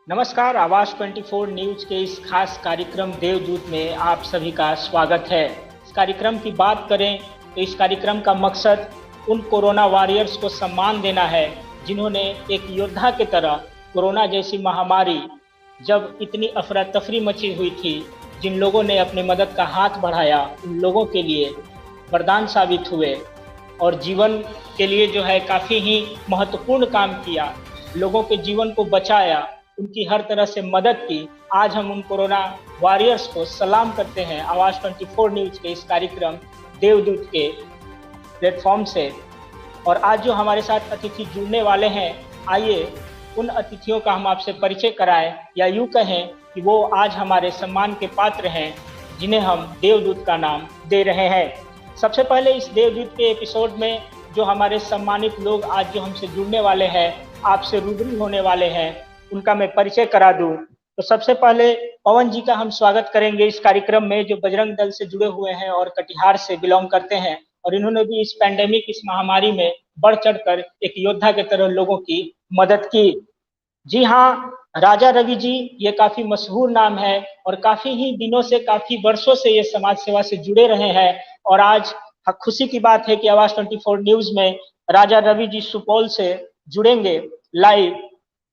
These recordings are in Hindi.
नमस्कार। आवाज 24 न्यूज के इस खास कार्यक्रम देवदूत में आप सभी का स्वागत है। इस कार्यक्रम की बात करें तो इस कार्यक्रम का मकसद उन कोरोना वॉरियर्स को सम्मान देना है जिन्होंने एक योद्धा की तरह कोरोना जैसी महामारी जब इतनी अफरा तफरी मची हुई थी, जिन लोगों ने अपनी मदद का हाथ बढ़ाया उन लोगों के लिए वरदान साबित हुए और जीवन के लिए जो है काफ़ी ही महत्वपूर्ण काम किया, लोगों के जीवन को बचाया, उनकी हर तरह से मदद की। आज हम उन कोरोना वॉरियर्स को सलाम करते हैं आवाज 24 न्यूज के इस कार्यक्रम देवदूत के प्लेटफॉर्म से। और आज जो हमारे साथ अतिथि जुड़ने वाले हैं, आइए उन अतिथियों का हम आपसे परिचय कराएं, या यूं कहें कि वो आज हमारे सम्मान के पात्र हैं जिन्हें हम देवदूत का नाम दे रहे हैं। सबसे पहले इस देवदूत के एपिसोड में जो हमारे सम्मानित लोग आज जो हमसे जुड़ने वाले हैं, आपसे रूबरू होने वाले हैं, उनका मैं परिचय करा दूं। तो सबसे पहले पवन जी का हम स्वागत करेंगे इस कार्यक्रम में, जो बजरंग दल से जुड़े हुए हैं और कटिहार से बिलोंग करते हैं, और इन्होंने भी इस पैंडेमिक, इस महामारी में बढ़ चढ़कर एक योद्धा की तरह लोगों की मदद की। जी हाँ, राजा रवि जी, ये काफी मशहूर नाम है और काफी ही दिनों से, काफी वर्षों से ये समाज सेवा से जुड़े रहे हैं। और आज खुशी की बात है कि आवाज 24 न्यूज में राजा रवि जी सुपौल से जुड़ेंगे लाइव।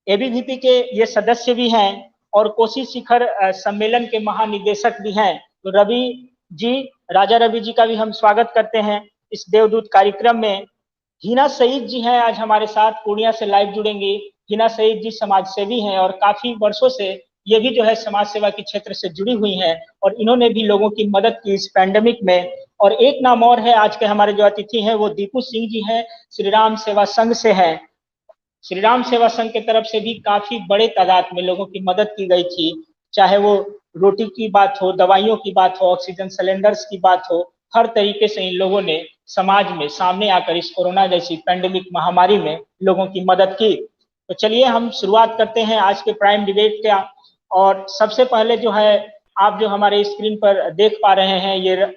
एबीवीपी के ये सदस्य भी हैं और कोसी शिखर सम्मेलन के महानिदेशक भी हैं। तो रवि जी, राजा रवि जी का भी हम स्वागत करते हैं इस देवदूत कार्यक्रम में। हिना सईद जी हैं आज हमारे साथ, पूर्णिया से लाइव जुड़ेंगी। हिना सईद जी समाज सेवी हैं और काफी वर्षों से ये भी जो है समाज सेवा के क्षेत्र से जुड़ी हुई हैं, और इन्होंने भी लोगों की मदद की इस पैंडेमिक में। और एक नाम और है, आज के हमारे जो अतिथि हैं वो दीपू सिंह जी हैं, श्री राम सेवा संघ से हैं। श्री राम सेवा संघ की तरफ से भी काफी बड़े तादाद में लोगों की मदद की गई थी, चाहे वो रोटी की बात हो, दवाइयों की बात हो, ऑक्सीजन सिलेंडर्स की बात हो। हर तरीके से इन लोगों ने समाज में सामने आकर इस कोरोना जैसी पैंडेमिक महामारी में लोगों की मदद की। तो चलिए हम शुरुआत करते हैं आज के प्राइम डिबेट का। और सबसे पहले जो है, आप जो हमारे स्क्रीन पर देख पा रहे हैं, ये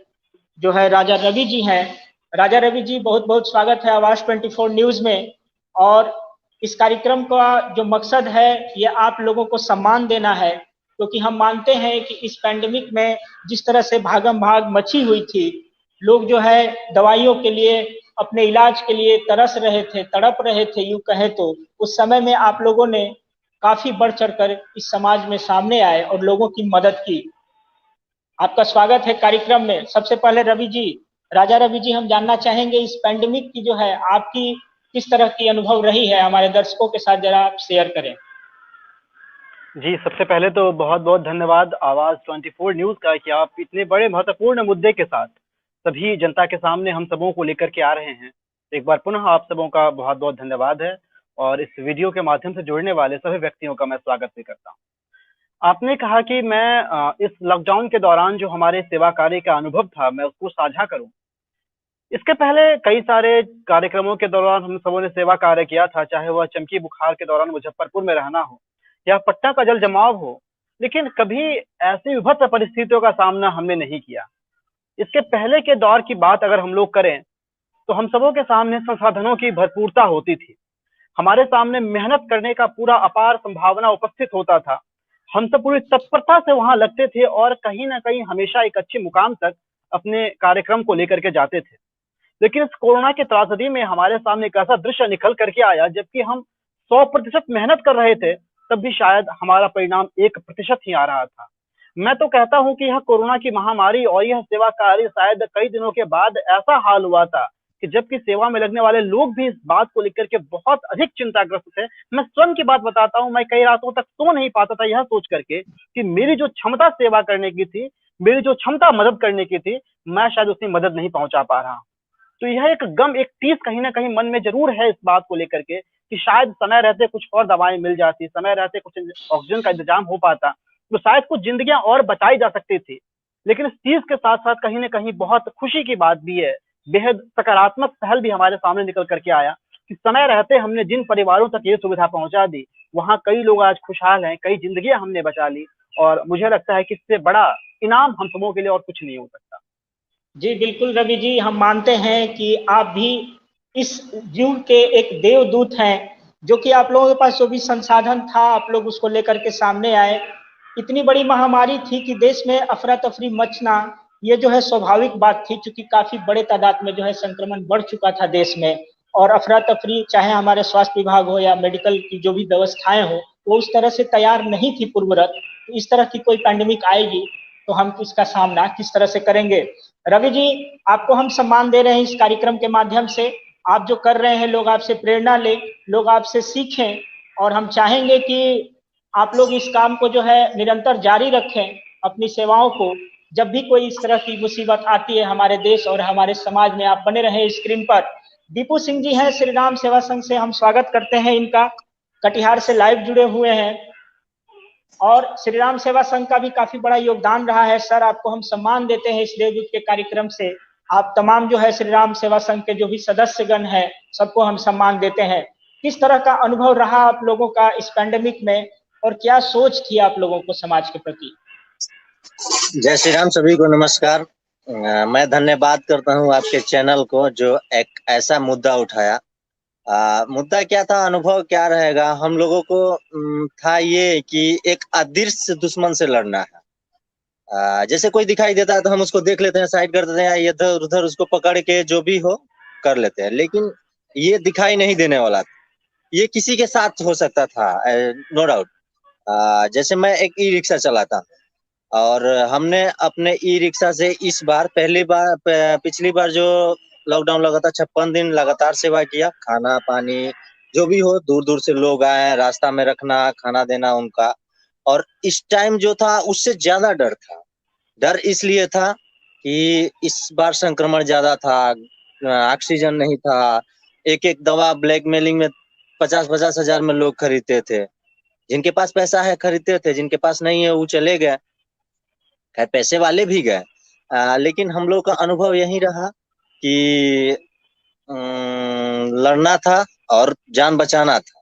जो है राजा रवि जी हैं। राजा रवि जी, बहुत बहुत स्वागत है आवाज 24 न्यूज में। और इस कार्यक्रम का जो मकसद है, ये आप लोगों को सम्मान देना है, क्योंकि हम मानते हैं कि इस पैंडेमिक में जिस तरह से भागम भाग मची हुई थी, लोग जो है दवाइयों के लिए, अपने इलाज के लिए तरस रहे थे, तड़प रहे थे यूं कहे तो। उस समय में आप लोगों ने काफी बढ़ चढ़कर इस समाज में सामने आए और लोगों की मदद की। आपका स्वागत है कार्यक्रम में। सबसे पहले रवि जी, राजा रवि जी, हम जानना चाहेंगे इस पैंडेमिक की जो है आपकी किस तरह की अनुभव रही है, हमारे दर्शकों के साथ जरा आप शेयर करें। जी, सबसे पहले तो बहुत बहुत धन्यवाद आवाज 24 न्यूज का कि आप इतने बड़े महत्वपूर्ण मुद्दे के साथ सभी जनता के सामने हम सबों को लेकर के आ रहे हैं। एक बार पुनः आप सबों का बहुत बहुत धन्यवाद है, और इस वीडियो के माध्यम से जुड़ने वाले सभी व्यक्तियों का मैं स्वागत भी करता हूँ। आपने कहा कि मैं इस लॉकडाउन के दौरान जो हमारे सेवा कार्य का अनुभव था, मैं उसको साझा करूं। इसके पहले कई सारे कार्यक्रमों के दौरान हम सबों ने सेवा कार्य किया था, चाहे वह चमकी बुखार के दौरान मुजफ्फरपुर में रहना हो या पटना का जल जमाव हो, लेकिन कभी ऐसी विभत्स परिस्थितियों का सामना हमने नहीं किया। इसके पहले के दौर की बात अगर हम लोग करें, तो हम सबों के सामने संसाधनों की भरपूरता होती थी। हमारे सामने मेहनत करने का पूरा अपार संभावना उपस्थित होता था। हम सब पूरी तत्परता से वहां लगते थे और कहीं ना कहीं हमेशा एक अच्छे मुकाम तक अपने कार्यक्रम को लेकर के जाते थे। लेकिन इस कोरोना की त्रासदी में हमारे सामने एक ऐसा दृश्य निकल करके आया, जबकि हम 100% मेहनत कर रहे थे, तब भी शायद हमारा परिणाम 1% ही आ रहा था। मैं तो कहता हूं कि यह कोरोना की महामारी और यह सेवा कार्य शायद कई दिनों के बाद ऐसा हाल हुआ था कि जबकि सेवा में लगने वाले लोग भी इस बात को लेकर के बहुत अधिक चिंताग्रस्त थे। मैं स्वयं की बात बताता हूं, मैं कई रातों तक सो नहीं पाता था, यह सोच करके कि मेरी जो क्षमता सेवा करने की थी, मेरी जो क्षमता मदद करने की थी, मैं शायद उतनी मदद नहीं पहुंचा पा रहा। तो यह एक गम, एक टीस कहीं ना कहीं मन में जरूर है इस बात को लेकर के कि शायद समय रहते कुछ और दवाएं मिल जाती, समय रहते कुछ ऑक्सीजन का इंतजाम हो पाता, तो शायद कुछ जिंदगियां और बचाई जा सकती थी। लेकिन इस चीज के साथ साथ कहीं ना कहीं बहुत खुशी की बात भी है, बेहद सकारात्मक पहल भी हमारे सामने निकल करके आया कि समय रहते हमने जिन परिवारों तक ये सुविधा पहुंचा दी, वहां कई लोग आज खुशहाल हैं, कई जिंदगियां हमने बचा ली। और मुझे लगता है कि इससे बड़ा इनाम हम सबों के लिए और कुछ नहीं हो सकता। जी बिल्कुल रवि जी, हम मानते हैं कि आप भी इस युग के एक देवदूत हैं, जो कि आप लोगों के पास जो भी संसाधन था आप लोग उसको लेकर के सामने आए। इतनी बड़ी महामारी थी कि देश में अफरा तफरी मचना ये जो है स्वाभाविक बात थी, क्योंकि काफी बड़े तादाद में जो है संक्रमण बढ़ चुका था देश में। और अफरा तफरी चाहे हमारे स्वास्थ्य विभाग हो या मेडिकल की जो भी व्यवस्थाएं हो वो उस तरह से तैयार नहीं थी पूर्वरत। तो इस तरह की कोई पैंडेमिक आएगी तो हम इसका सामना किस तरह से करेंगे। रवि जी, आपको हम सम्मान दे रहे हैं इस कार्यक्रम के माध्यम से। आप जो कर रहे हैं लोग आपसे प्रेरणा ले, लोग आपसे सीखें, और हम चाहेंगे कि आप लोग इस काम को जो है निरंतर जारी रखें, अपनी सेवाओं को। जब भी कोई इस तरह की मुसीबत आती है हमारे देश और हमारे समाज में, आप बने रहे स्क्रीन पर। दीपू सिंह जी हैं श्री राम सेवा संघ से, हम स्वागत करते हैं इनका, कटिहार से लाइव जुड़े हुए हैं। और श्री राम सेवा संघ का भी काफी बड़ा योगदान रहा है। सर, आपको हम सम्मान देते हैं इस देवदूत के कार्यक्रम से। आप तमाम जो है श्री राम सेवा संघ के जो भी सदस्यगण हैं सबको हम सम्मान देते हैं। किस तरह का अनुभव रहा आप लोगों का इस पैंडेमिक में, और क्या सोच थी आप लोगों को समाज के प्रति? जय श्री राम, सभी को नमस्कार। मैं धन्यवाद करता हूं आपके चैनल को जो एक ऐसा मुद्दा उठाया। मुद्दा क्या था, अनुभव क्या रहेगा हम लोगों को, था ये कि एक अदृश्य दुश्मन से लड़ना है। जैसे कोई दिखाई देता है तो हम उसको देख लेते हैं, साइड कर देते हैं, इधर उधर उसको पकड़ के जो भी हो कर लेते हैं, लेकिन ये दिखाई नहीं देने वाला था। ये किसी के साथ हो सकता था, नो डाउट। जैसे मैं एक ई रिक्शा चलाता हूँ और हमने अपने ई रिक्शा से इस बार पिछली बार जो लॉकडाउन लगा था 56 दिन लगातार सेवा किया। खाना पानी जो भी हो, दूर दूर से लोग आए, रास्ता में रखना, खाना देना उनका। और इस टाइम जो था उससे ज्यादा डर था। डर इसलिए था कि इस बार संक्रमण ज्यादा था, ऑक्सीजन नहीं था। एक एक दवा ब्लैकमेलिंग में 50-50 हजार में लोग खरीदते थे। जिनके पास पैसा है खरीदते थे, जिनके पास नहीं है वो चले गए। खैर, पैसे वाले भी गए। लेकिन हम लोग का अनुभव यही रहा कि लड़ना था और जान बचाना था।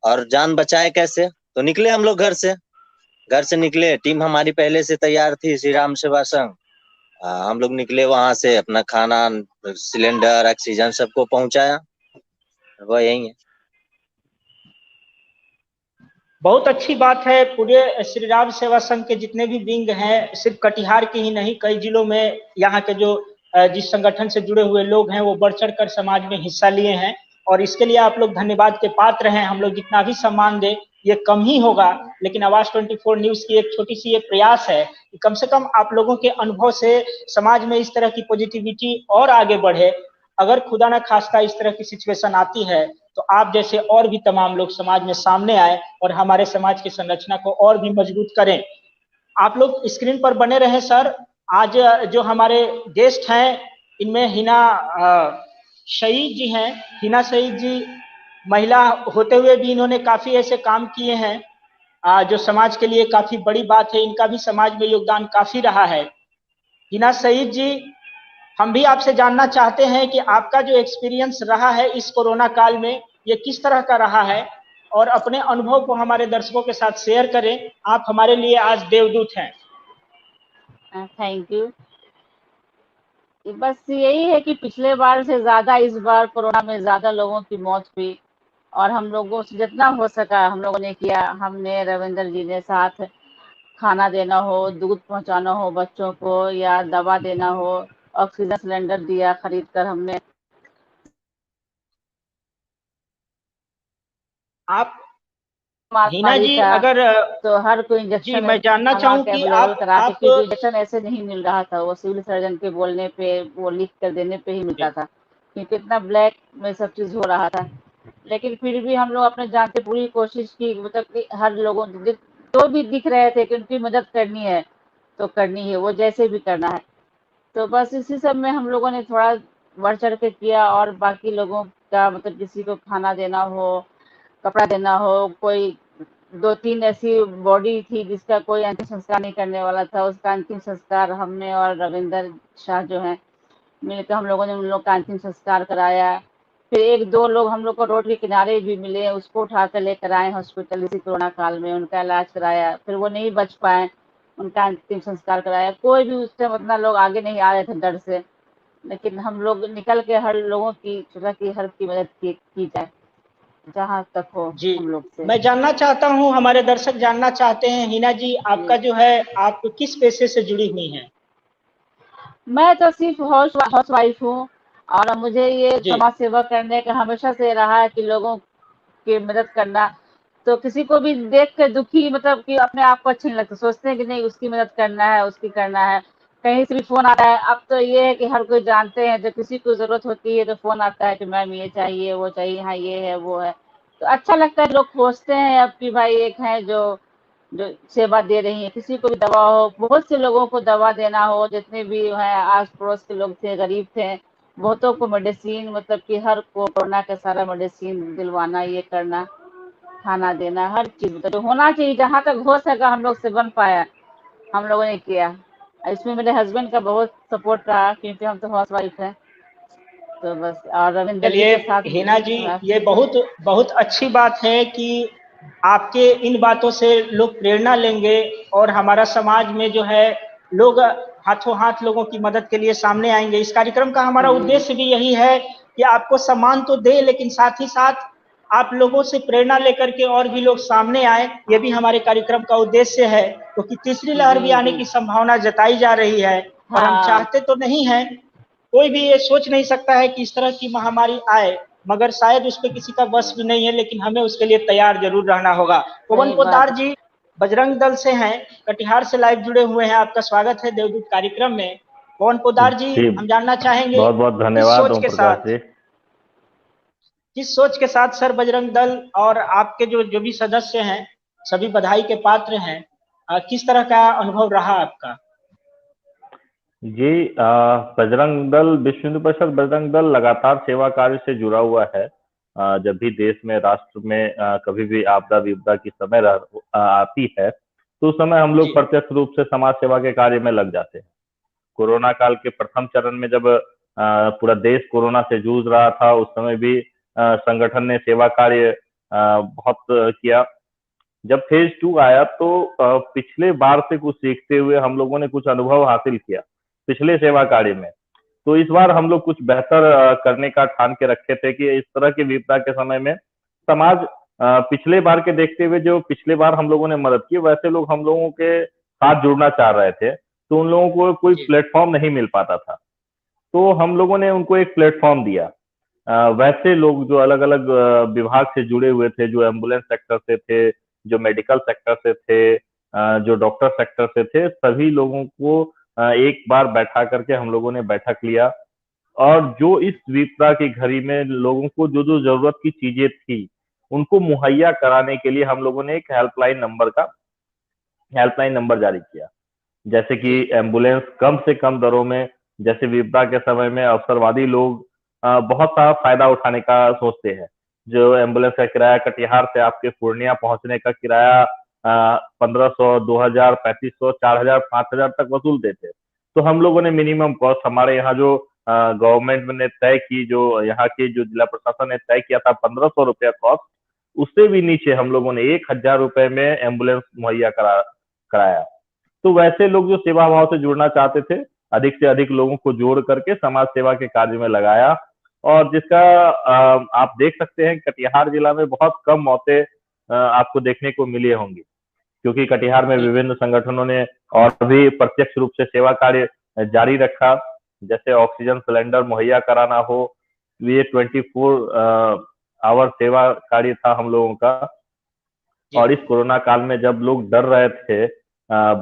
और जान बचाए कैसे, तो निकले हम लोग घर से निकले। टीम हमारी पहले से तैयार थी, श्री राम सेवा संघ। हम लोग निकले वहां से, अपना खाना, सिलेंडर, ऑक्सीजन सबको पहुंचाया। वो यही है। बहुत अच्छी बात है। पूरे श्री राम सेवा संघ के जितने भी विंग हैं, सिर्फ कटिहार के ही नहीं, कई जिलों में यहाँ के जो जिस संगठन से जुड़े हुए लोग हैं वो बढ़ चढ़ कर समाज में हिस्सा लिए हैं, और इसके लिए आप लोग धन्यवाद के पात्र हैं। हम लोग जितना भी सम्मान दें ये कम ही होगा, लेकिन आवाज 24 न्यूज की एक छोटी सी ये प्रयास है कि कम से कम आप लोगों के अनुभव से समाज में इस तरह की पॉजिटिविटी और आगे बढ़े। अगर खुदा ना खास्ता इस तरह की सिचुएशन आती है तो आप जैसे और भी तमाम लोग समाज में सामने आए और हमारे समाज की संरचना को और भी मजबूत करें। आप लोग स्क्रीन पर बने रहे सर। आज जो हमारे गेस्ट हैं इनमें हिना शहीद जी हैं। हिना शहीद जी महिला होते हुए भी इन्होंने काफी ऐसे काम किए हैं जो समाज के लिए काफी बड़ी बात है। इनका भी समाज में योगदान काफी रहा है। हिना शहीद जी, हम भी आपसे जानना चाहते हैं कि आपका जो एक्सपीरियंस रहा है इस कोरोना काल में ये किस तरह का रहा है, और अपने अनुभव को हमारे दर्शकों के साथ शेयर करें। आप हमारे लिए आज देवदूत हैं। Thank you. बस यही है कि पिछले बार से ज्यादा इस बार कोरोना में ज्यादा लोगों की मौत हुई, और हम लोगों से जितना हो सका हम लोगों ने किया। हमने रविंदर जी ने साथ खाना देना हो, दूध पहुंचाना हो बच्चों को, या दवा देना हो, ऑक्सीजन सिलेंडर दिया खरीद कर हमने। आप हिना महामारी जी, था अगर तो हर कोई जी इंजेक्शन मैं जानना चाहूँ कि अवेलेबल करा के, आप क्योंकि इंजेक्शन ऐसे नहीं मिल रहा था, वो सिविल सर्जन के बोलने पे, वो लिख कर देने पे ही मिलता था, क्योंकि इतना ब्लैक में सब चीज हो रहा था। लेकिन फिर भी हम लोग अपने जान से पूरी कोशिश की, मतलब कि हर लोगों जो भी दिख रहे थे कि उनकी मदद करनी है तो करनी है, वो जैसे भी करना है। तो बस इसी सब में हम लोगों ने थोड़ा बढ़ चढ़ के किया। और बाकी लोगों का, मतलब किसी को खाना देना हो, कपड़ा देना हो, कोई 2-3 ऐसी बॉडी थी जिसका कोई अंतिम संस्कार नहीं करने वाला था, उसका अंतिम संस्कार हमने और रविंदर शाह जो हैं मिलकर हम लोगों ने उन लोग का अंतिम संस्कार कराया। फिर 1-2 लोग हम लोग को रोड के किनारे भी मिले, उसको उठा कर लेकर आए हॉस्पिटल इसी कोरोना काल में, उनका इलाज कराया। फिर वो नहीं बच पाए, उनका अंतिम संस्कार कराया। कोई भी उस टाइम उतना लोग आगे नहीं आ रहे थे डर से, लेकिन हम लोग निकल के हर लोगों की सोचा कि हर की मदद की जाए। जहाँ तक हो जी, हम लोग से। मैं जानना चाहता हूँ, हमारे दर्शक जानना चाहते हैं, हिना जी आपका जो है आप किस पेशे से जुड़ी हुई हैं? मैं तो सिर्फ हाउस वाइफ हूँ, और मुझे ये जी, समाज सेवा करने का हमेशा से रहा है कि लोगों की मदद करना। तो किसी को भी देख के दुखी, मतलब कि अपने आप को अच्छे नहीं लगता, सोचते हैं कि नहीं उसकी मदद करना है, उसकी करना है। कहीं से भी फोन आता है, अब तो ये है कि हर कोई जानते हैं, जब किसी को जरूरत होती है तो फोन आता है कि मैम ये चाहिए वो चाहिए, हाँ ये है वो है। तो अच्छा लगता है, लोग खोजते हैं अब कि भाई एक है जो जो सेवा दे रही है, किसी को भी दवा हो, बहुत से लोगों को दवा देना हो, जितने भी हैं आस पड़ोस के लोग थे, गरीब थे, बहुतों को मेडिसिन, मतलब कि हर को कोरोना का सारा मेडिसिन दिलवाना, ये करना, खाना देना, हर चीज मतलब जो होना चाहिए, जहाँ तक हो सका हम लोग से बन पाया, हम लोगों ने किया। इसमें मेरे हस्बैंड का बहुत सपोर्ट रहा, क्योंकि हम तो हाउस वाइफ है। तो बस, और रविंदर जी चलिए के साथ हिना जी, थोड़ा। ये बहुत बहुत अच्छी बात है कि आपके इन बातों से लोग प्रेरणा लेंगे और हमारा समाज में जो है लोग हाथों हाथ लोगों की मदद के लिए सामने आएंगे। इस कार्यक्रम का हमारा उद्देश्य भी यही है कि आपको सम्मान तो दे, लेकिन साथ ही साथ आप लोगों से प्रेरणा लेकर के और भी लोग सामने आए, ये भी हमारे कार्यक्रम का उद्देश्य है, क्योंकि तीसरी लहर भी जी आने जी। की संभावना जताई जा रही है। और हम हाँ। चाहते तो नहीं हैं, कोई भी ये सोच नहीं सकता है कि इस तरह की महामारी आए, मगर शायद उस पर किसी का वश भी नहीं है, लेकिन हमें उसके लिए तैयार जरूर रहना होगा। पवन सही बात पोद्दार है। जी बजरंग दल से हैं, कटिहार से लाइव जुड़े हुए हैं, आपका स्वागत है देवदूत कार्यक्रम में। पवन पोद्दार जी, जी, हम जानना चाहेंगे बहुत बहुत किस धन्यवाद सोच ओम के प्रकाश साथ, जी। सर बजरंग दल और आपके जो जो भी सदस्य हैं सभी बधाई के पात्र हैं। किस तरह का अनुभव रहा आपका? जी, बजरंग दल, विश्व हिंदू परिषद बजरंग दल लगातार सेवा कार्य से जुड़ा हुआ है। जब भी देश में, राष्ट्र में कभी भी आपदा विपदा की समय आती है, तो उस समय हम लोग जी प्रत्यक्ष रूप से समाज सेवा के कार्य में लग जाते हैं। कोरोना काल के प्रथम चरण में जब पूरा देश कोरोना से जूझ रहा था, उस समय भी संगठन ने सेवा कार्य बहुत किया। जब फेज 2 आया तो पिछले बार से कुछ सीखते हुए हम लोगों ने कुछ अनुभव हासिल किया पिछले सेवा कार्य में। तो इस बार हम लोग कुछ बेहतर करने का ठान के रखे थे कि इस तरह की विपदा के समय में समाज, पिछले बार के देखते हुए जो पिछले बार हम लोगों ने मदद की, वैसे लोग हम लोगों के साथ जुड़ना चाह रहे थे, तो उन लोगों को कोई जी प्लेटफॉर्म नहीं मिल पाता था। तो हम लोगों ने उनको एक प्लेटफॉर्म दिया। वैसे लोग जो अलग अलग विभाग से जुड़े हुए थे, जो एम्बुलेंस सेक्टर से थे, जो मेडिकल सेक्टर से थे, जो डॉक्टर सेक्टर से थे, सभी लोगों को एक बार बैठा करके हम लोगों ने बैठक लिया। और जो इस विपदा की घड़ी में लोगों को जो जो जरूरत की चीजें थी, उनको मुहैया कराने के लिए हम लोगों ने एक हेल्पलाइन नंबर जारी किया। जैसे कि जी एम्बुलेंस कम से कम दरों में, जैसे विपदा के समय में अवसरवादी लोग बहुत सारा फायदा उठाने का सोचते हैं। जो एम्बुलेंस का किराया, कटिहार से आपके पूर्णिया पहुंचने का किराया 1500, 2000, 3500, 4000, 5000 तक वसूलते थे। तो हम लोगों ने मिनिमम कॉस्ट, हमारे यहाँ जो गवर्नमेंट ने तय की, जो यहाँ के जो जिला प्रशासन ने तय किया था 1500 रुपया कॉस्ट, उससे भी नीचे हम लोगों ने 1000 रुपए में एम्बुलेंस मुहैया कराया। तो वैसे लोग जो सेवा भाव से जुड़ना चाहते थे, अधिक से अधिक लोगों को जोड़ करके समाज सेवा के कार्य में लगाया। और जिसका आप देख सकते हैं, कटिहार जिला में बहुत कम मौतें आपको देखने को मिली होंगी, क्योंकि कटिहार में जी विभिन्न संगठनों ने और भी प्रत्यक्ष रूप से सेवा कार्य जारी रखा। जैसे ऑक्सीजन सिलेंडर मुहैया कराना हो, ये 24 आवर सेवा कार्य था हम लोगों का। जी और इस कोरोना काल में जब लोग डर रहे थे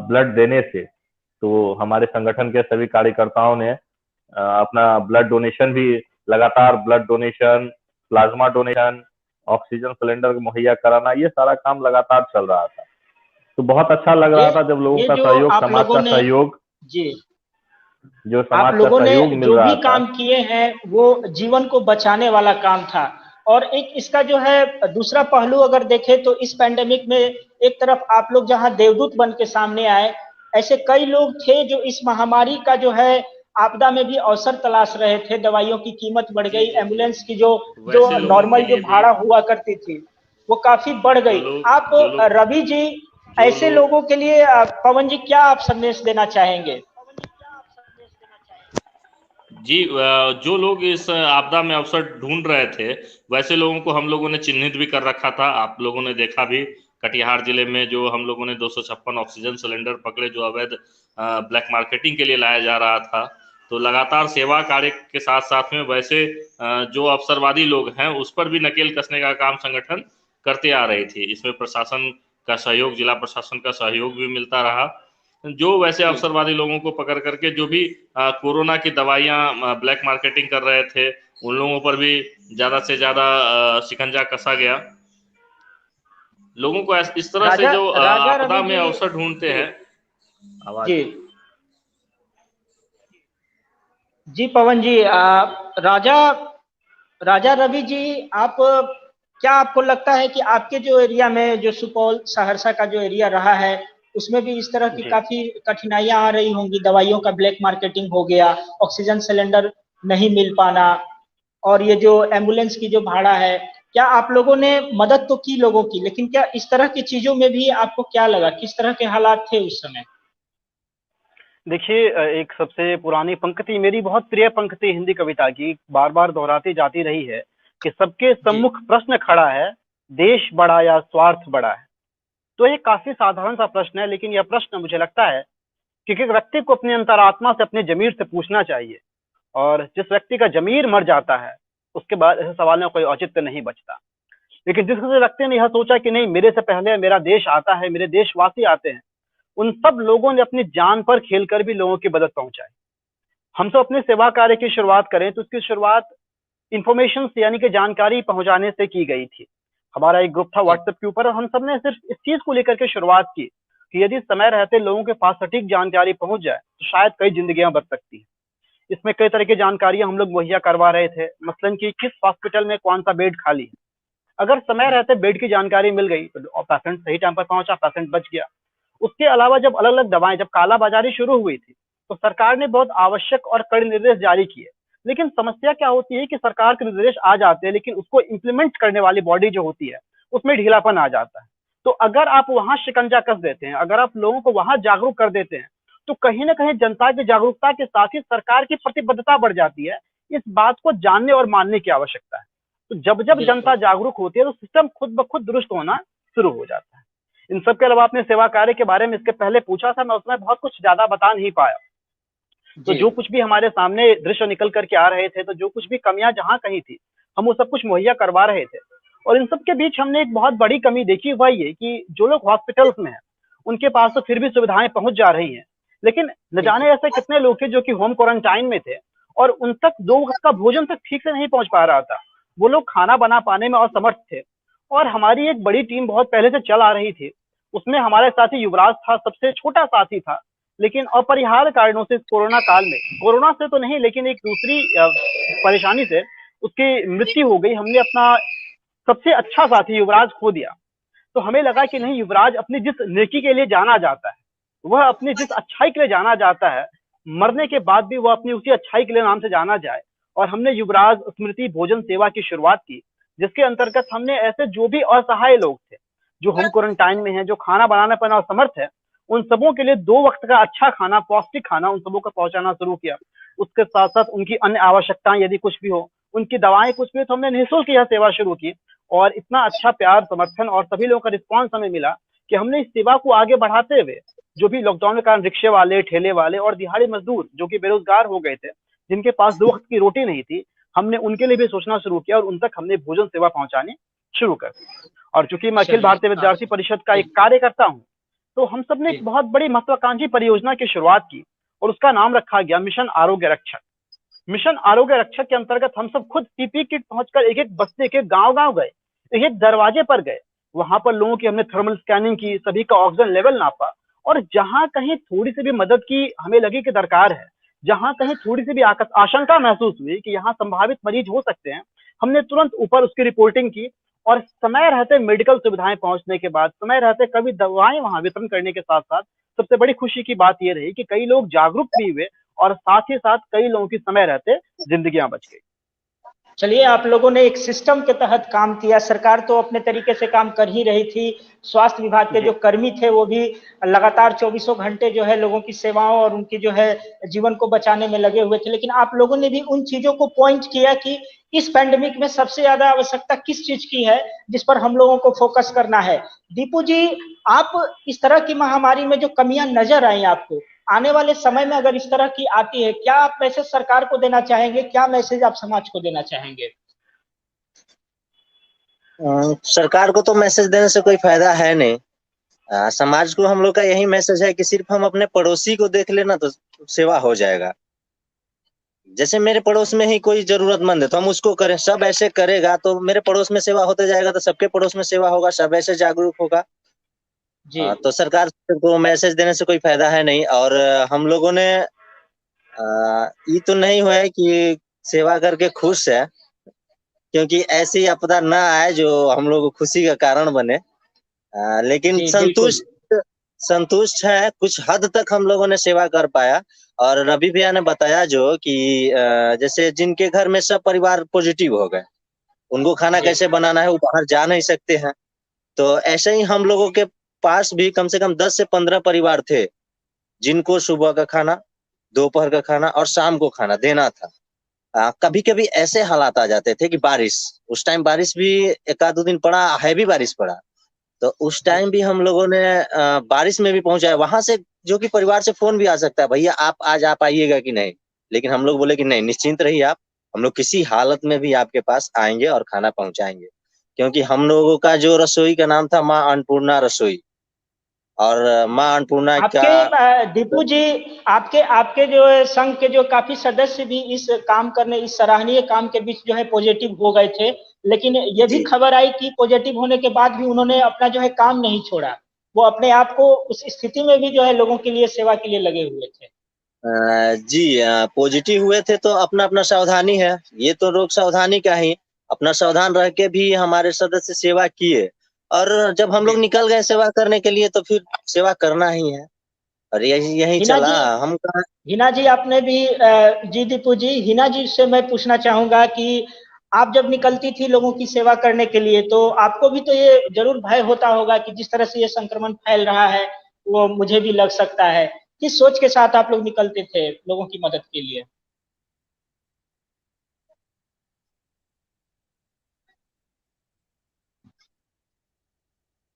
ब्लड देने से, तो हमारे संगठन के सभी कार्यकर्ताओं ने अपना ब्लड डोनेशन भी, लगातार blood donation, plasma donation, oxygen cylinder मुहैया कराना, ये सारा काम लगातार चल रहा था। तो बहुत अच्छा लग ये रहा था जब लोगों ये का जो सहयोग, आप समाज लोगों का ने, सहयोग, जी जो आप समाज का लोगों ने सहयोग मिल जो रहा भी था। काम किए हैं वो जीवन को बचाने वाला काम था। और एक इसका जो है दूसरा पहलू अगर देखें तो इस पैंडेमिक में एक तरफ आप लोग जहां देवदूत बन के सामने आए, ऐसे कई लोग थे जो इस महामारी का जो है आपदा में भी अवसर तलाश रहे थे। दवाइयों की कीमत बढ़ जी, गई, जी, जी। एम्बुलेंस की जो जो वैसे लोगों के नॉर्मल जो लिए भी, भाड़ा हुआ करती थी वो काफी बढ़ जो गई। लोग आप जो लोग रवि जी, जो ऐसे लोग लोगों के लिए पवन जी क्या आप संदेश देना चाहेंगे? जी, जो लोग इस आपदा में अवसर ढूंढ रहे थे, वैसे लोगों को हम लोगों ने चिन्हित भी कर रखा था। आप लोगों ने देखा भी, कटिहार जिले में जो हम लोगों ने 256 ऑक्सीजन सिलेंडर पकड़े, जो अवैध ब्लैक मार्केटिंग के लिए लाया जा रहा था। तो लगातार सेवा कार्य के साथ-साथ में वैसे जो अवसरवादी लोग हैं, उस पर भी नकेल कसने का काम संगठन करते आ रही थी। इसमें प्रशासन का सहयोग, जिला प्रशासन का सहयोग भी मिलता रहा। जो वैसे जी अवसरवादी लोगों को पकड़ करके जो भी कोरोना की दवाइयाँ ब्लैक मार्केटिंग कर रहे थे, उन लोगों पर भी ज़्यादा से ज़्यादा शिकंजा कसा गया। लोगों को इस तरह से राजा जो राजा आपदा रवि में जी। अवसर ढूँढते जी हैं। आवाज़। जी जी पवन जी, राजा राजा रवि जी, आप क्या आपको लगता है कि आपके जो एरिया में, जो सुपौल सहरसा का जो एरिया रहा है, उसमें भी इस तरह की जी काफी कठिनाइयां आ रही होंगी? दवाइयों का ब्लैक मार्केटिंग हो गया, ऑक्सीजन सिलेंडर नहीं मिल पाना, और ये जो एम्बुलेंस की जो भाड़ा है, क्या आप लोगों ने मदद तो की लोगों की, लेकिन क्या इस तरह की चीजों में भी आपको क्या लगा, किस तरह के हालात थे उस समय? देखिए, एक सबसे पुरानी पंक्ति, मेरी बहुत प्रिय पंक्ति हिंदी कविता की, बार बार दोहराती जाती रही है कि सबके जी सम्मुख प्रश्न खड़ा है, देश बड़ा या स्वार्थ बड़ा है। तो ये काफी साधारण सा प्रश्न है, लेकिन यह प्रश्न मुझे लगता है कि एक व्यक्ति को अपनी अंतरात्मा से, अपने जमीर से पूछना चाहिए। और जिस व्यक्ति का जमीर मर जाता है, उसके बाद ऐसे सवाल में कोई औचित्य नहीं बचता। लेकिन जिस व्यक्ति ने यह सोचा कि नहीं, मेरे से पहले मेरा देश आता है, मेरे देशवासी आते हैं, उन सब लोगों ने अपनी जान पर खेलकर भी लोगों की मदद पहुंचाई। हम सब अपने सेवा कार्य की शुरुआत करें तो उसकी शुरुआत इंफॉर्मेशन से, यानी कि जानकारी पहुंचाने से की गई थी। हमारा एक ग्रुप था जी व्हाट्सएप के ऊपर, और हम सब ने सिर्फ इस चीज को लेकर के शुरुआत की कि यदि समय रहते लोगों के पास सटीक जानकारी पहुंच जाए तो शायद कई जिंदगियां बच सकती हैं। इसमें कई तरह की जानकारियां हम लोग मुहैया करवा रहे थे, मसलन कि किस हॉस्पिटल में कौन सा बेड खाली है। अगर समय रहते बेड की जानकारी मिल गई तो पेशेंट सही टाइम पर पहुंचा, पेशेंट बच गया। उसके अलावा जब अलग अलग दवाएं, जब कालाबाजारी शुरू हुई थी, तो सरकार ने बहुत आवश्यक और कड़े निर्देश जारी किए। लेकिन समस्या क्या होती है कि सरकार के निर्देश आ जाते हैं, लेकिन उसको इम्प्लीमेंट करने वाली बॉडी जो होती है, उसमें ढीलापन आ जाता है। तो अगर आप वहां शिकंजा कस देते हैं, अगर आप लोगों को वहां जागरूक कर देते हैं, तो कहीं ना कहीं जनता की जागरूकता के साथ ही सरकार की प्रतिबद्धता बढ़ जाती है। इस बात को जानने और मानने की आवश्यकता है। तो जब जब जनता बिल्कुल। जागरूक होती है तो सिस्टम खुद ब खुद दुरुस्त होना शुरू हो जाता है। इन सब के अलावा आपने सेवा कार्य के बारे में इसके पहले पूछा था, मैं उसमें बहुत कुछ ज्यादा बता नहीं पाया। तो जी जो कुछ भी हमारे सामने दृश्य निकल करके आ रहे थे, तो जो कुछ भी कमियां जहां कहीं थी, हम वो सब कुछ मुहैया करवा रहे थे। और इन सब के बीच हमने एक बहुत बड़ी कमी देखी, वह ये कि जो लोग हॉस्पिटल्स में हैं, उनके पास तो फिर भी सुविधाएं पहुंच जा रही हैं, लेकिन न बिल्कुल। जाने ऐसे कितने लोग थे जो कि होम क्वारंटाइन में थे, और उन तक 2 वक्त का भोजन तक ठीक से नहीं पहुंच पा रहा था। वो लोग खाना बना पाने में असमर्थ थे। और हमारी एक बड़ी टीम बहुत पहले से चल आ रही थी, उसमें हमारे साथी युवराज था, सबसे छोटा साथी था। लेकिन अपरिहार्य कारणों से इस कोरोना काल में, कोरोना से तो नहीं लेकिन एक दूसरी परेशानी से उसकी मृत्यु हो गई। हमने अपना सबसे अच्छा साथी युवराज खो दिया। तो हमें लगा कि नहीं, युवराज अपनी जिस नेकी के लिए जाना जाता है, वह अपनी जिस अच्छाई के लिए जाना जाता है, मरने के बाद भी वह अपनी उसी अच्छाई के लिए नाम से जाना जाए। और हमने युवराज स्मृति भोजन सेवा की शुरुआत की, जिसके अंतर्गत हमने ऐसे जो भी असहाय लोग थे, जो होम क्वारंटाइन में हैं, जो खाना बनाने पर असमर्थ है, उन सबों के लिए 2 वक्त का अच्छा खाना, पौष्टिक खाना उन सबों को पहुंचाना शुरू किया। उसके साथ साथ उनकी अन्य आवश्यकताएं यदि कुछ भी हो, उनकी दवाएं कुछ भी हो, तो हमने निःशुल्क यह सेवा शुरू की। और इतना अच्छा प्यार, समर्थन और सभी लोगों का रिस्पॉन्स हमें मिला कि हमने इस सेवा को आगे बढ़ाते हुए, जो भी लॉकडाउन के कारण रिक्शे वाले, ठेले वाले और दिहाड़ी मजदूर जो कि बेरोजगार हो गए थे, जिनके पास 2 वक्त की रोटी नहीं थी, हमने उनके लिए भी सोचना शुरू किया और उन तक हमने भोजन सेवा पहुंचानी शुरू कर दी। और चूंकि मैं अखिल चलिए। भारतीय विद्यार्थी परिषद का जी एक कार्यकर्ता हूँ, तो हम सब ने जी एक बहुत बड़ी महत्वाकांक्षी परियोजना की शुरुआत की, और उसका नाम रखा गया मिशन आरोग्य रक्षक। मिशन आरोग्य रक्षक के अंतर्गत हम सब खुद पीपी किट पहुंचकर एक एक बस्ती के गांव गांव गए, एक एक दरवाजे पर गए। वहां पर लोगों की हमने थर्मल स्कैनिंग की, सभी का ऑक्सीजन लेवल नापा, और जहां कहीं थोड़ी सी भी मदद की हमें लगी कि दरकार है, जहां कहीं थोड़ी सी भी आशंका महसूस हुई कि यहाँ संभावित मरीज हो सकते हैं, हमने तुरंत ऊपर उसकी रिपोर्टिंग की। और समय रहते मेडिकल सुविधाएं पहुंचने के बाद, समय रहते कभी दवाएं वहां वितरण करने के साथ साथ, सबसे बड़ी खुशी की बात यह रही कि कई लोग जागरूक भी हुए, और साथ ही साथ कई लोगों की समय रहते जिंदगियां बच गई। चलिए, आप लोगों ने एक सिस्टम के तहत काम किया। सरकार तो अपने तरीके से काम कर ही रही थी। स्वास्थ्य विभाग के जी जो कर्मी थे वो भी लगातार चौबीसों घंटे जो है लोगों की सेवाओं और उनकी जो है जीवन को बचाने में लगे हुए थे। लेकिन आप लोगों ने भी उन चीजों को पॉइंट किया कि इस पैंडेमिक में सबसे ज्यादा आवश्यकता किस चीज की है, जिस पर हम लोगों को फोकस करना है। दीपू जी, आप इस तरह की महामारी में जो कमियां नजर आई आपको, आने वाले समय में अगर इस तरह की आती है, क्या आप मैसेज सरकार को देना चाहेंगे? क्या मैसेज आप समाज को देना चाहेंगे? सरकार को तो मैसेज देने से कोई फायदा है नहीं। समाज को हम लोग का यही मैसेज है कि सिर्फ हम अपने पड़ोसी को देख लेना तो सेवा हो जाएगा। जैसे मेरे पड़ोस में ही कोई जरूरतमंद है तो हम उसको करें, सब ऐसे करेगा तो मेरे पड़ोस में सेवा होते जाएगा, तो सबके पड़ोस में सेवा होगा, सब ऐसे जागरूक होगा। जी तो सरकार को मैसेज देने से कोई फायदा है नहीं। और हम लोगों ने ये तो नहीं हुआ है कि सेवा करके खुश है, क्योंकि ऐसी आपदा ना आए जो हम लोग को खुशी का कारण बने। लेकिन जी बिल्कुल। संतुष्ट संतुष्ट है, कुछ हद तक हम लोगों ने सेवा कर पाया। और रवि भैया ने बताया जो कि जैसे जिनके घर में सब परिवार पॉजिटिव हो गए, उनको खाना जी कैसे बनाना है, वो बाहर जा नहीं सकते हैं। तो ऐसे ही हम लोगों के पास भी कम से कम 10 से 15 परिवार थे, जिनको सुबह का खाना, दोपहर का खाना और शाम को खाना देना था। कभी कभी ऐसे हालात आ जाते थे कि बारिश, उस टाइम बारिश भी एक आध दो दिन पड़ा, हैवी बारिश पड़ा, तो उस जी टाइम भी हम लोगों ने बारिश में भी पहुंचाया। वहां से जो कि परिवार से फोन भी आ सकता है, भैया आप आज आप आइएगा कि नहीं। लेकिन हम लोग बोले कि नहीं, निश्चिंत रहिए आप, हम लोग किसी हालत में भी आपके पास आएंगे और खाना पहुंचाएंगे। क्योंकि हम लोगों का जो रसोई का नाम था माँ अन्नपूर्णा रसोई। और माँ अन्नपूर्णा का आपके दीपू जी, आपके आपके जो है संघ के जो काफी सदस्य भी इस काम करने, इस सराहनीय काम के बीच जो है पॉजिटिव हो गए थे। लेकिन ये भी जी खबर आई कि पॉजिटिव होने के बाद भी उन्होंने अपना जो है काम नहीं छोड़ा। वो अपने आप को उस स्थिति में भी जो है लोगों के लिए सेवा के लिए लगे हुए थे। जी पॉजिटिव हुए थे तो अपना अपना सावधानी है, ये तो रोग सावधानी का ही, अपना सावधान रह के भी हमारे सदस्य सेवा किए। और जब हम जी लोग निकल गए सेवा करने के लिए तो फिर सेवा करना ही है, और यही यही हिना चला। जी, हम कहा हिना जी आपने भी जी दीपू जी, हिना जी से मैं पूछना चाहूंगा कि आप जब निकलती थी लोगों की सेवा करने के लिए, तो आपको भी तो ये जरूर भय होता होगा कि जिस तरह से ये संक्रमण फैल रहा है वो मुझे भी लग सकता है। किस सोच के साथ आप लोग निकलते थे लोगों की मदद के लिए?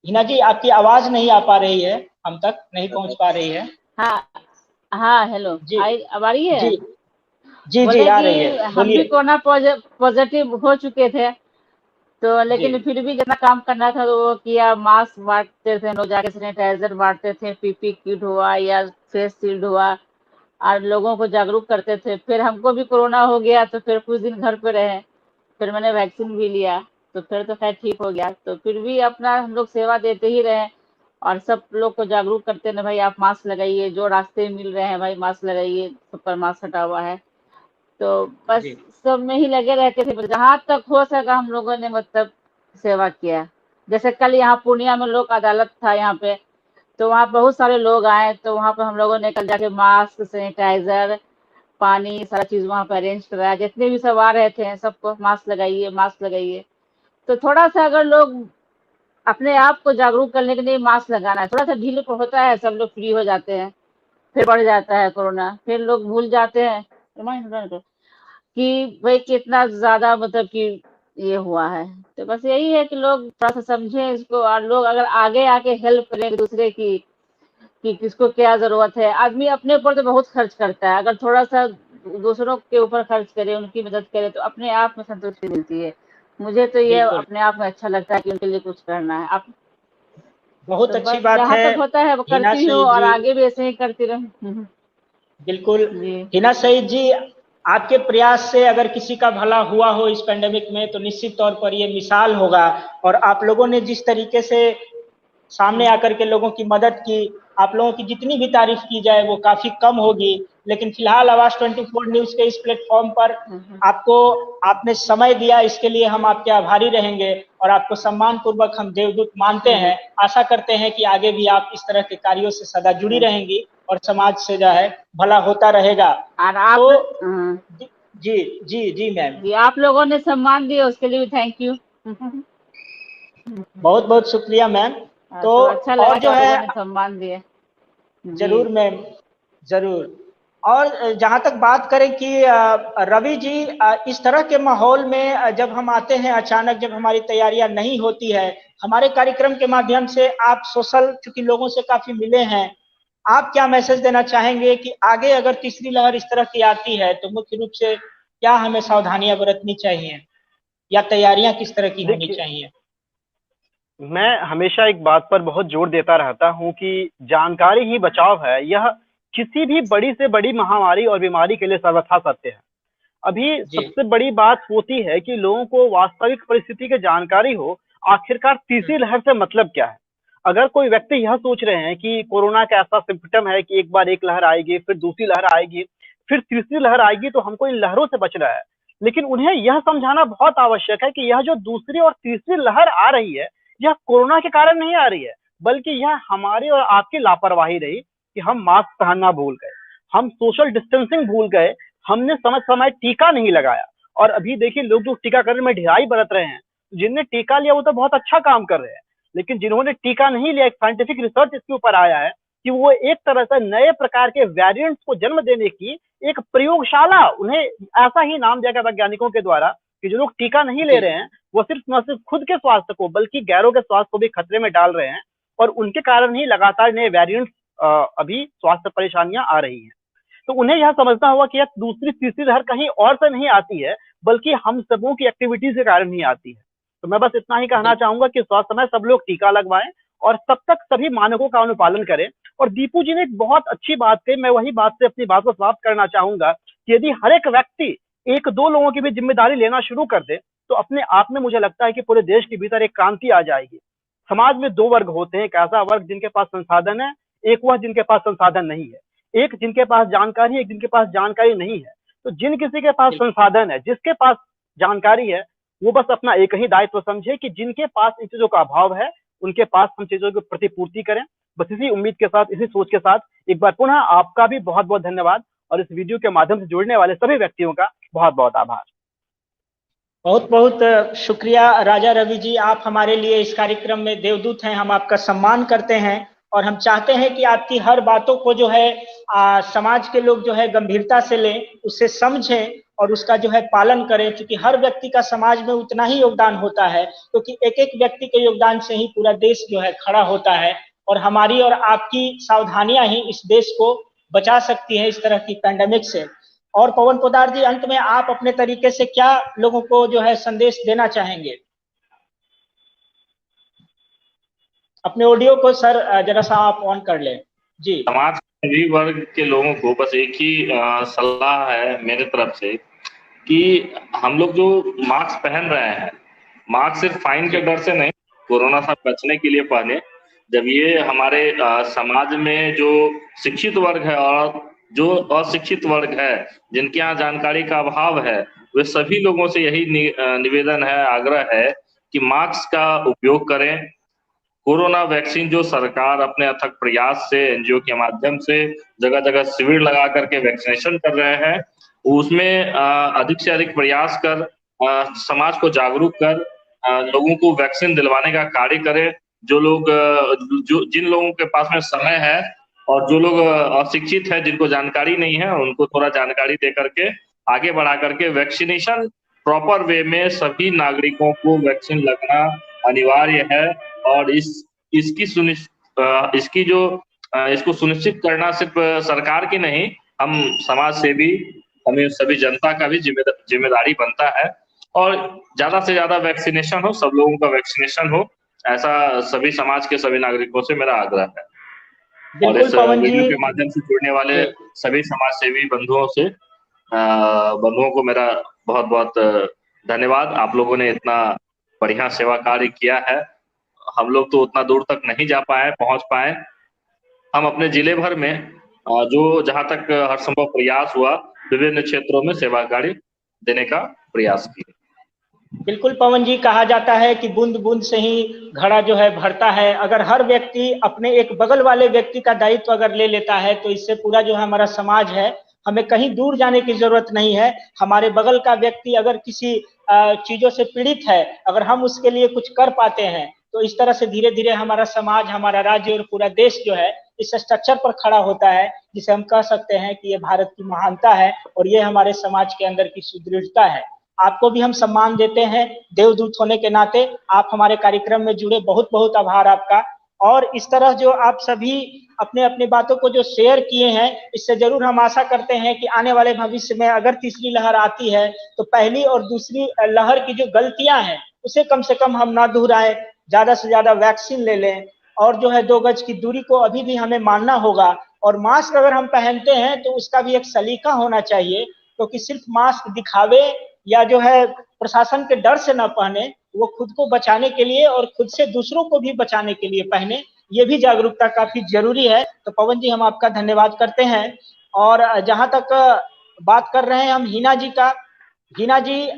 हिना जी, आपकी आवाज नहीं आ पा रही है, हम तक नहीं पहुंच पा रही है। हाँ हाँ, हेलो, जी आई अब आ रही जी है। जी जी, बोले आ कि रही है, हम भी बोलिए। कोरोना पॉजिटिव हो चुके थे, तो जी लेकिन फिर भी जितना काम करना था तो वो किया। मास्क बांटते थे हम लोग, जाके सैनिटाइजर बांटते थे, पीपी किट हुआ या फेस शील्ड हुआ, और लोगों को जागरूक करते थे। फिर हमको भी कोरोना हो गया तो फिर कुछ दिन घर पे रहे, फिर मैंने वैक्सीन भी लिया, तो फिर तो खैर ठीक हो गया। तो फिर भी अपना हम लोग सेवा देते ही रहे, और सब लोग को जागरूक करते ना, भाई आप मास्क लगाइए, जो रास्ते में मिल रहे हैं भाई मास्क लगाइए, सब पर मास्क हटा हुआ है। तो बस जी सब में ही लगे रहते थे, जहाँ तक हो सका हम लोगों ने मतलब सेवा किया। जैसे कल यहाँ पूर्णिया में लोक अदालत था यहाँ पे, तो वहाँ बहुत सारे लोग आए, तो वहाँ पे हम लोगों ने कल जाके मास्क, सैनिटाइजर, पानी, सारा चीज वहाँ पे अरेंज कराया। जितने भी सब आ रहे थे सबको मास्क लगाइए, मास्क लगाइए। तो थोड़ा सा अगर लोग अपने आप को जागरूक करने के लिए मास्क लगाना है, थोड़ा सा ढील होता है, सब लोग फ्री हो जाते हैं, फिर बढ़ जाता है कोरोना, फिर लोग भूल जाते हैं कि भाई कितना ज्यादा मतलब कि ये हुआ है। तो बस यही है कि लोग थोड़ा सा समझें इसको, और लोग अगर आगे आके हेल्प करें एक दूसरे की, कि किसको क्या जरूरत है। आदमी अपने ऊपर तो बहुत खर्च करता है, अगर थोड़ा सा दूसरों के ऊपर खर्च करे, उनकी मदद करे, तो अपने आप में संतुष्टि मिलती है। मुझे तो ये बिल्कुल, अपने आप में अच्छा लगता है कि उनके लिए कुछ करना है। आप बहुत तो अच्छी बस बात जहाँ है। तक होता है वो हिना करती हूँ, सईद और जी, आगे भी ऐसे ही करती रहूँ। बिल्कुल। जी। हिना सईद जी, आपके प्रयास से अगर किसी का भला हुआ हो इस पेंडेमिक में तो निश्चित तौर पर ये मिसाल होगा। और आप लोगों ने जिस तरीके से सामने आकर के लोगों की मदद की, आप लोगों की जितनी भी तारीफ की जाए वो काफी कम होगी। लेकिन फिलहाल आवाज 24 न्यूज के इस प्लेटफॉर्म पर आपको, आपने समय दिया, इसके लिए हम आपके आभारी रहेंगे और आपको सम्मान पूर्वक हम देवदूत मानते हैं। आशा करते हैं कि आगे भी आप इस तरह के कार्यों से सदा जुड़ी रहेंगी और समाज से जो है भला होता रहेगा। और आप तो जी जी जी मैम, जी आप लोगों ने सम्मान दिया उसके लिए भी थैंक यू। बहुत बहुत शुक्रिया मैम। हाँ, तो तो अच्छा लगा और कि जो आप है, लोगों ने सम्मान दिया। जरूर जी मैम, जरूर। और जहाँ तक बात करें कि रवि जी, इस तरह के माहौल में जब हम आते हैं अचानक, जब हमारी तैयारियां नहीं होती है, हमारे कार्यक्रम के माध्यम से आप सोशल चूंकि लोगों से काफी मिले हैं, आप क्या मैसेज देना चाहेंगे कि आगे अगर तीसरी लहर इस तरह की आती है तो मुख्य रूप से क्या हमें सावधानियां बरतनी चाहिए या तैयारियां किस तरह की होनी देखिए, चाहिए? मैं हमेशा एक बात पर बहुत जोर देता रहता हूँ कि जानकारी ही बचाव है। यह किसी भी बड़ी से बड़ी महामारी और बीमारी के लिए सर्वथा सत्य है। अभी जी। सबसे बड़ी बात होती है कि लोगों को वास्तविक परिस्थिति की जानकारी हो, आखिरकार तीसरी लहर से मतलब क्या है। अगर कोई व्यक्ति यह सोच रहे हैं कि कोरोना का ऐसा सिम्पटम है कि एक बार एक लहर आएगी, फिर दूसरी लहर आएगी, फिर तीसरी लहर आएगी, तो हमको इन लहरों से बचना है। लेकिन उन्हें यह समझाना बहुत आवश्यक है कि यह जो दूसरी और तीसरी लहर आ रही है, यह कोरोना के कारण नहीं आ रही है, बल्कि यह हमारी और आपकी लापरवाही रही कि हम मास्क पहनना भूल गए, हम सोशल डिस्टेंसिंग भूल गए, हमने समय समय टीका नहीं लगाया। और अभी देखिए, लोग जो टीकाकरण में ढिलाई बरत रहे हैं, जिनने टीका लिया वो तो बहुत अच्छा काम कर रहे हैं, लेकिन जिन्होंने टीका नहीं लिया, एक साइंटिफिक रिसर्च इसके ऊपर आया है कि वो एक तरह से नए प्रकार के वेरिएंट्स को जन्म देने की एक प्रयोगशाला, उन्हें ऐसा ही नाम दिया गया वैज्ञानिकों के द्वारा कि जो लोग टीका नहीं ले जी। रहे हैं वो सिर्फ न सिर्फ खुद के स्वास्थ्य को बल्कि गैरों के स्वास्थ्य को भी खतरे में डाल रहे हैं, और उनके कारण ही लगातार नए वेरिएंट्स अभी स्वास्थ्य परेशानियां आ रही हैं। तो उन्हें यह समझना होगा कि यह दूसरी तीसरी लहर कहीं और से नहीं आती है, बल्कि हम सबों की एक्टिविटीज के कारण ही आती है। तो मैं बस इतना ही कहना जी। चाहूंगा कि स्वास्थ्य समय सब लोग टीका लगवाएं और तब तक सभी मानकों का अनुपालन करें। और दीपू जी ने एक बहुत अच्छी बात कही, मैं वही बात से अपनी बात को समाप्त करना चाहूंगा कि यदि हर एक व्यक्ति एक दो लोगों की भी जिम्मेदारी लेना शुरू कर दे, तो अपने आप में मुझे लगता है कि पूरे देश के भीतर एक क्रांति आ जाएगी। समाज में दो वर्ग होते हैं, एक ऐसा वर्ग जिनके पास संसाधन है, एक वह जिनके पास संसाधन नहीं है। एक जिनके पास जानकारी है, एक जिनके पास जानकारी नहीं है। तो जिन किसी के पास संसाधन है, जिसके पास जानकारी है, वो बस अपना एक ही दायित्व समझे कि जिनके पास इन चीजों का अभाव है, उनके पास हम चीजों की प्रतिपूर्ति करें। बस इसी उम्मीद के साथ, इसी सोच के साथ एक बार पुनः आपका भी बहुत बहुत धन्यवाद, और इस वीडियो के माध्यम से जुड़ने वाले सभी व्यक्तियों का बहुत बहुत आभार। बहुत बहुत शुक्रिया राजा रवि जी, आप हमारे लिए इस कार्यक्रम में देवदूत हैं, हम आपका सम्मान करते हैं और हम चाहते हैं कि आपकी हर बातों को जो है समाज के लोग जो है गंभीरता से लें, उससे समझें और उसका जो है पालन करें, क्योंकि हर व्यक्ति का समाज में उतना ही योगदान होता है, क्योंकि एक एक व्यक्ति के योगदान से ही पूरा देश जो है खड़ा होता है। और हमारी और आपकी सावधानियां ही इस देश को बचा सकती है इस तरह की पैंडेमिक से। और पवन पोदार जी, अंत में आप अपने तरीके से क्या लोगों को जो है संदेश देना चाहेंगे? अपने ऑडियो को सर जरा सा आप ऑन कर लें। जी। समाज के सभी वर्ग के लोगों को बस एक ही सलाह है मेरे तरफ से कि हम लोग जो मास्क पहन रहे हैं, मास्क सिर्फ फाइन के डर से नहीं, कोरोना से बचने के लिए पहने। जब ये हमारे समाज में जो शिक्षित वर्ग है और जो अशिक्षित वर्ग है, जिनके यहाँ जानकारी का अभाव है, वे सभी लोगों से यही निवेदन है, आग्रह है कि मास्क का उपयोग करें। कोरोना वैक्सीन जो सरकार अपने अथक प्रयास से एनजीओ के माध्यम से जगह जगह शिविर लगा करके वैक्सीनेशन कर रहे हैं, उसमें अधिक से अधिक प्रयास कर समाज को जागरूक कर लोगों को वैक्सीन दिलवाने का कार्य करें। जो लोग जिन लोगों के पास में समय है और जो लोग अशिक्षित है, जिनको जानकारी नहीं है, उनको थोड़ा जानकारी दे करके आगे बढ़ा करके वैक्सीनेशन प्रॉपर वे में सभी नागरिकों को वैक्सीन लगना अनिवार्य है। और इसको सुनिश्चित करना सिर्फ सरकार की नहीं, हम समाज से भी, हमें सभी जनता का भी जिम्मेदारी बनता है। और ज्यादा से ज्यादा वैक्सीनेशन हो, सब लोगों का वैक्सीनेशन हो, ऐसा सभी समाज के सभी नागरिकों से मेरा आग्रह है। और बिल्कुल इस पवन जी। वीडियो के माध्यम से जुड़ने वाले सभी समाज सेवी बंधुओं को मेरा बहुत बहुत धन्यवाद। आप लोगों ने इतना बढ़िया सेवा कार्य किया है। हम लोग तो उतना दूर तक नहीं जा पाए, पहुंच पाए। हम अपने जिले भर में जो जहां तक हर संभव प्रयास हुआ, विभिन्न क्षेत्रों में सेवा कार्य देने का प्रयास किया। बिल्कुल पवन जी, कहा जाता है कि बूंद बूंद से ही घड़ा जो है भरता है। अगर हर व्यक्ति अपने एक बगल वाले व्यक्ति का दायित्व अगर ले लेता है, तो इससे पूरा जो है हमारा समाज है हमें कहीं दूर जाने की जरूरत नहीं है। हमारे बगल का व्यक्ति अगर किसी चीजों से पीड़ित है, अगर हम उसके लिए कुछ कर पाते हैं, तो इस तरह से धीरे धीरे हमारा समाज, हमारा राज्य और पूरा देश जो है इस स्ट्रक्चर पर खड़ा होता है, जिसे हम कह सकते हैं कि ये भारत की महानता है और ये हमारे समाज के अंदर की सुदृढ़ता है। आपको भी हम सम्मान देते हैं देवदूत होने के नाते। आप हमारे कार्यक्रम में जुड़े, बहुत बहुत आभार आपका। और इस तरह जो आप सभी अपने अपनी बातों को जो शेयर किए हैं, इससे जरूर हम आशा करते हैं कि आने वाले भविष्य में अगर तीसरी लहर आती है तो पहली और दूसरी लहर की जो गलतियां हैं उसे कम से कम हम ना दोहराएं, ज्यादा से ज्यादा वैक्सीन ले लें, और जो है 2 गज की दूरी को अभी भी हमें मानना होगा। और मास्क अगर हम पहनते हैं तो उसका भी एक सलीका होना चाहिए, क्योंकि सिर्फ मास्क दिखावे या जो है प्रशासन के डर से ना पहने, वो खुद को बचाने के लिए और खुद से दूसरों को भी बचाने के लिए पहने। ये भी जागरूकता काफी जरूरी है। तो पवन जी, हम आपका धन्यवाद करते हैं। और जहां तक बात कर रहे हैं हम हिना जी का, हिना जी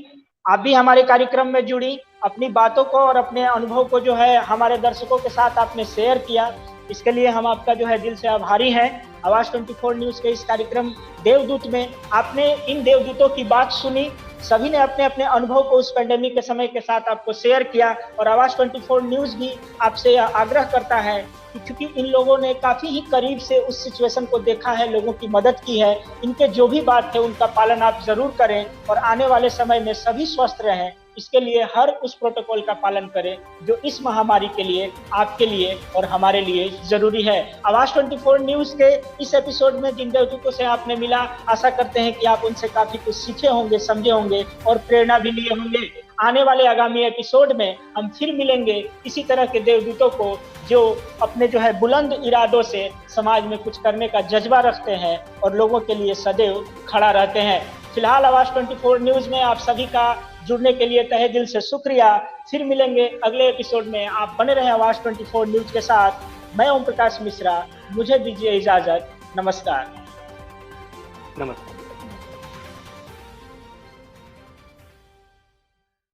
आप भी हमारे कार्यक्रम में जुड़ी, अपनी बातों को और अपने अनुभव को जो है हमारे दर्शकों के साथ आपने शेयर किया, इसके लिए हम आपका जो है दिल से आभारी हैं। आवाज 24 न्यूज के इस कार्यक्रम देवदूत में आपने इन देवदूतों की बात सुनी, सभी ने अपने अपने अनुभव को उस पेंडेमिक के समय के साथ आपको शेयर किया। और आवाज 24 न्यूज भी आपसे आग्रह करता है कि क्योंकि इन लोगों ने काफी ही करीब से उस सिचुएशन को देखा है, लोगों की मदद की है, इनके जो भी बात है उनका पालन आप जरूर करें और आने वाले समय में सभी स्वस्थ रहें, इसके लिए हर उस प्रोटोकॉल का पालन करें जो इस महामारी के लिए, आपके लिए और हमारे लिए जरूरी है। आवाज 24 न्यूज के इस एपिसोड में जिन देवदूतों से आपने मिला, आशा करते हैं कि आप उनसे काफी कुछ सीखे होंगे, समझे होंगे और प्रेरणा भी लिए होंगे। आने वाले आगामी एपिसोड में हम फिर मिलेंगे इसी तरह के देवदूतों को जो अपने जो है बुलंद इरादों से समाज में कुछ करने का जज्बा रखते हैं और लोगों के लिए सदैव खड़ा रहते हैं। फिलहाल आवाज 24 न्यूज में आप सभी का जुड़ने के लिए तहे दिल से शुक्रिया। फिर मिलेंगे अगले एपिसोड में। आप बने रहें आवाज 24 न्यूज के साथ। मैं ओम प्रकाश मिश्रा, मुझे दीजिए इजाजत। नमस्कार। नमस्कार।